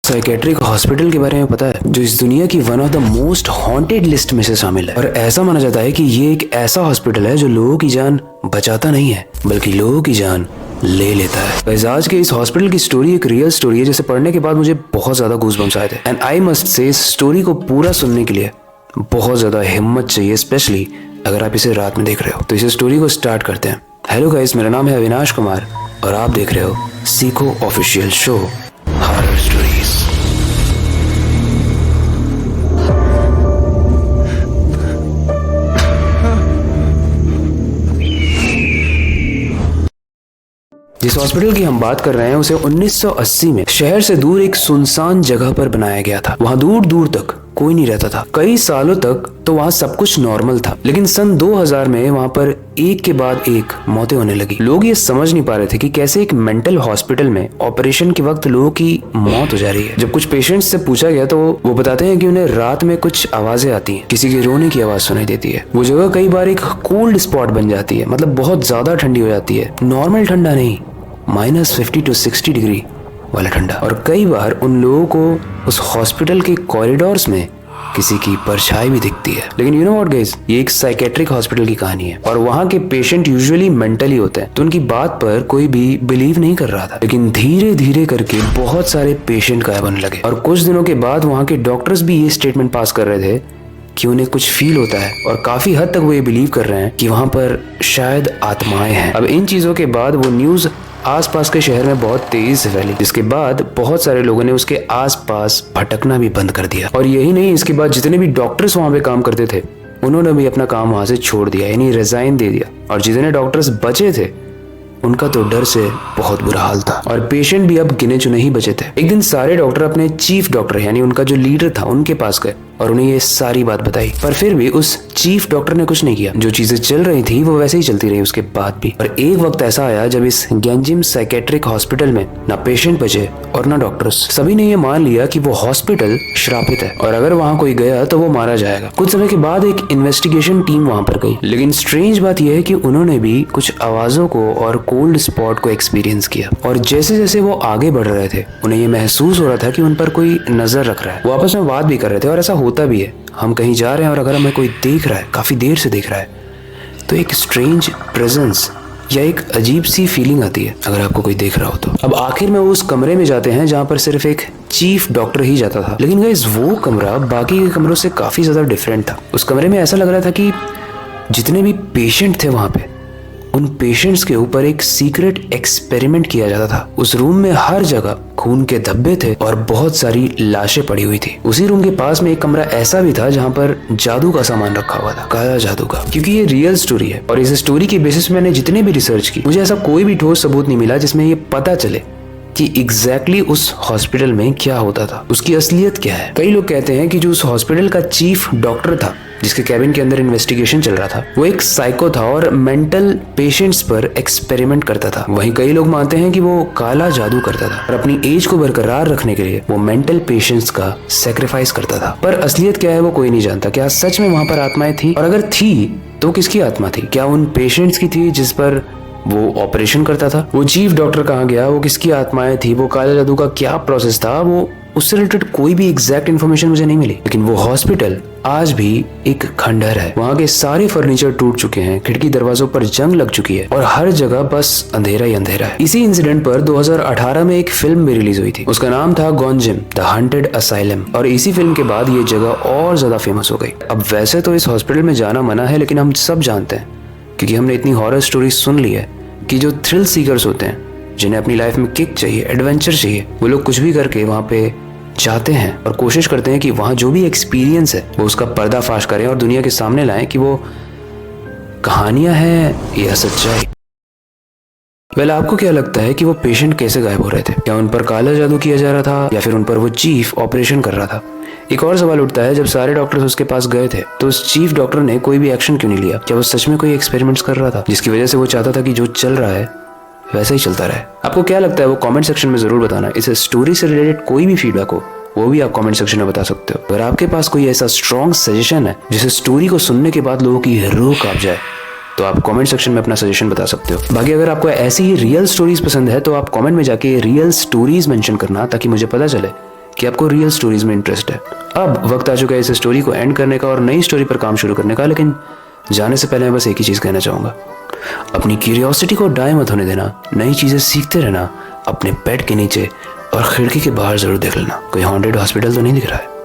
Psychiatric hospital के बारे में पता है, जो इस दुनिया की one of the most haunted list में से शामिल है। और ऐसा माना जाता है कि ये एक ऐसा हॉस्पिटल है जो लोगों की जान बचाता नहीं है बल्कि लोगों की जान ले लेता है। वैसे आज के इस हॉस्पिटल की स्टोरी एक रियल स्टोरी है जिसे पढ़ने के बाद मुझे बहुत ज्यादा गूज़बम्स आए थे। एंड आई मस्ट से इस स्टोरी को पूरा सुनने के लिए बहुत ज्यादा हिम्मत चाहिए, स्पेशली अगर आप इसे रात में देख रहे हो। तो इस स्टोरी को स्टार्ट करते हैं। हेलो गाइस, मेरा नाम है अविनाश कुमार और आप देख रहे हो सीखो ऑफिशियल शो हॉरर स्टोरीज। जिस हॉस्पिटल की हम बात कर रहे हैं उसे 1980 में शहर से दूर एक सुनसान जगह पर बनाया गया था। वहाँ दूर दूर तक कोई नहीं रहता था। कई सालों तक तो वहाँ सब कुछ नॉर्मल था, लेकिन सन 2000 में वहाँ पर एक के बाद एक मौतें होने लगी। लोग ये समझ नहीं पा रहे थे कि कैसे एक मेंटल हॉस्पिटल में ऑपरेशन के वक्त लोगों की मौत हो जा रही है। जब कुछ पेशेंट्स से पूछा गया तो वो बताते हैं कि उन्हें रात में कुछ आवाजें आती हैं, किसी के रोने की आवाज सुनाई देती है। वो जगह कई बार एक कोल्ड स्पॉट बन जाती है, मतलब बहुत ज्यादा ठंडी हो जाती है। नॉर्मल ठंडा नहीं, -50 to 60 डिग्री वाला ठंडा। और कई बार उन लोगों को उस हॉस्पिटल के कॉरिडोर्स में किसी की परछाई भी दिखती है। लेकिन यू नो व्हाट गाइस, ये एक साइकेट्रिक हॉस्पिटल की कहानी है और वहाँ के पेशेंट यूजुअली मेंटली होते हैं, तो उनकी बात पर कोई भी बिलीव नहीं कर रहा था। लेकिन धीरे धीरे करके बहुत सारे पेशेंट गायब होने लगे और कुछ दिनों के बाद वहाँ के डॉक्टर्स भी ये स्टेटमेंट पास कर रहे थे कि उन्हें कुछ फील होता है और काफी हद तक वो ये बिलीव कर रहे हैं कि वहाँ पर शायद आत्माएं हैं। अब इन चीजों के बाद वो न्यूज आसपास के शहर में बहुत तेजी से फैली, जिसके बाद बहुत सारे लोगों ने उसके आसपास भटकना भी बंद कर दिया। और यही नहीं, इसके बाद जितने भी डॉक्टर्स वहाँ पे काम करते थे उन्होंने भी अपना काम वहाँ से छोड़ दिया, यानी रिजाइन दे दिया। और जितने डॉक्टर्स बचे थे उनका तो डर से बहुत बुरा हाल था और पेशेंट भी अब गिने चुने ही बचे थे। एक दिन सारे डॉक्टर अपने चीफ डॉक्टर यानी उनका जो लीडर था उनके पास गए और उन्हें ये सारी बात बताई, पर फिर भी उस चीफ डॉक्टर ने कुछ नहीं किया। जो चीजें चल रही थी वो वैसे ही चलती रही उसके बाद भी। और एक वक्त ऐसा आया जब इस गैंजिम साइकेट्रिक हॉस्पिटल में ना पेशेंट बचे और ना डॉक्टर्स। सभी ने ये मान लिया कि वो हॉस्पिटल श्रापित है और अगर वहाँ कोई गया तो वो मारा जाएगा। कुछ समय के बाद एक इन्वेस्टिगेशन टीम वहाँ पर गई, लेकिन स्ट्रेंज बात यह है कि उन्होंने भी कुछ आवाजों को और कोल्ड स्पॉट को एक्सपीरियंस किया। और जैसे जैसे वो आगे बढ़ रहे थे उन्हें ये महसूस हो रहा था कि उन पर कोई नजर रख रहा है। वो आपस में बात भी कर रहे थे और ऐसा होता भी है। हम कहीं जा रहे हैं और अगर हमें कोई देख रहा है, काफी देर से देख रहा है, तो एक स्ट्रेंज प्रेजेंस या एक अजीब सी फीलिंग आती है अगर आपको कोई देख रहा हो तो। अब आखिर में वो उस कमरे में जाते हैं जहाँ पर सिर्फ एक चीफ डॉक्टर ही जाता था। लेकिन गाइस वो कमरा बाकी के कमरों से काफी ज्यादा डिफरेंट था। उस कमरे में ऐसा लग रहा था कि जितने भी पेशेंट थे वहां पे, उन पेशेंट्स के ऊपर एक सीक्रेट एक्सपेरिमेंट किया जाता था। उस रूम में हर जगह खून के धब्बे थे और बहुत सारी लाशें पड़ी हुई थी। उसी रूम के पास में एक कमरा ऐसा भी था जहाँ पर जादू का सामान रखा हुआ था, काला जादू का। क्योंकि ये रियल स्टोरी है और इस स्टोरी के बेसिस पे मैंने जितने भी रिसर्च की, मुझे ऐसा कोई भी ठोस सबूत नहीं मिला जिसमें ये पता चले कि एग्जैक्टली उस हॉस्पिटल में क्या होता था, उसकी असलियत क्या है। कई लोग कहते हैं कि जो उस हॉस्पिटल का चीफ डॉक्टर था जिसके कैबिन के अंदर इन्वेस्टिगेशन चल रहा था, वो एक साइको था और मेंटल पेशेंट्स पर एक्सपेरिमेंट करता था। वहीं कई लोग मानते हैं कि वो काला जादू करता था और अपनी एज को बरकरार रखने के लिए वो मेंटल पेशेंट्स का सेक्रीफाइस करता था। पर असलियत क्या है वो कोई नहीं जानता। क्या सच में वहां पर आत्माएं थी, और अगर थी तो किसकी आत्मा थी? क्या उन पेशेंट्स की थी जिस पर वो ऑपरेशन करता था? वो चीफ डॉक्टर कहाँ गया? वो किसकी आत्माएं थी? वो काला जादू का क्या प्रोसेस था? वो उससे रिलेटेड कोई भी एग्जैक्ट इन्फॉर्मेशन मुझे नहीं मिली। लेकिन वो हॉस्पिटल आज भी एक खंडहर है। वहाँ के सारे फर्नीचर टूट चुके हैं, खिड़की दरवाजों पर जंग लग चुकी है और हर जगह बस अंधेरा ही अंधेरा है। इसी इंसिडेंट पर 2018 में एक फिल्म भी रिलीज हुई थी। उसका नाम था गॉन्जिम द हंटेड असाइलम और इसी फिल्म के बाद ये जगह और ज्यादा फेमस हो गई। अब वैसे तो इस हॉस्पिटल में जाना मना है, लेकिन हम सब जानते हैं क्योंकि हमने इतनी हॉरर स्टोरी सुन ली है कि जो थ्रिल सीकर्स होते हैं, जिन्हें अपनी लाइफ में किक चाहिए, एडवेंचर चाहिए, वो लोग कुछ भी करके वहाँ पे जाते हैं और कोशिश करते हैं कि वहाँ जो भी एक्सपीरियंस है वो उसका पर्दाफाश करें और दुनिया के सामने लाएं कि वो कहानियां हैं या सच्चाई। वेल, आपको क्या लगता है कि वो पेशेंट कैसे गायब हो रहे थे? क्या उन पर काला जादू किया जा रहा था या फिर उन पर वो चीफ ऑपरेशन कर रहा था? एक और सवाल उठता है, जब सारे डॉक्टर्स उसके पास गए थे तो उस चीफ डॉक्टर ने कोई भी एक्शन क्यों नहीं लिया? क्या वो सच में कोई एक्सपेरिमेंट्स कर रहा था जिसकी वजह से वो चाहता था कि जो चल रहा है वैसा ही चलता रहे? आपको क्या लगता है वो कमेंट सेक्शन में जरूर बताना। इस स्टोरी से रिलेटेड कोई भी फीडबैक हो वो भी आप कमेंट सेक्शन में बता सकते हो। अगर आपके पास कोई ऐसा स्ट्रॉन्ग सजेशन है जिसे स्टोरी को सुनने के बाद लोगों की रूह कांप जाए, तो आप कमेंट सेक्शन में अपना सजेशन बता सकते हो। बाकी अगर आपको ऐसी ही रियल स्टोरीज पसंद है तो आप कमेंट में जाके रियल स्टोरीज मेंशन करना, ताकि मुझे पता चले कि आपको रियल स्टोरीज में इंटरेस्ट है। अब वक्त आ चुका है इस स्टोरी को एंड करने का और नई स्टोरी पर काम शुरू करने का, लेकिन जाने से पहले मैं बस एक ही चीज़ कहना चाहूँगा, अपनी क्यूरियोसिटी को डाई मत होने देना, नई चीज़ें सीखते रहना, अपने बेड के नीचे और खिड़की के बाहर ज़रूर देख लेना कोई हॉन्टेड हॉस्पिटल तो नहीं दिख रहा है।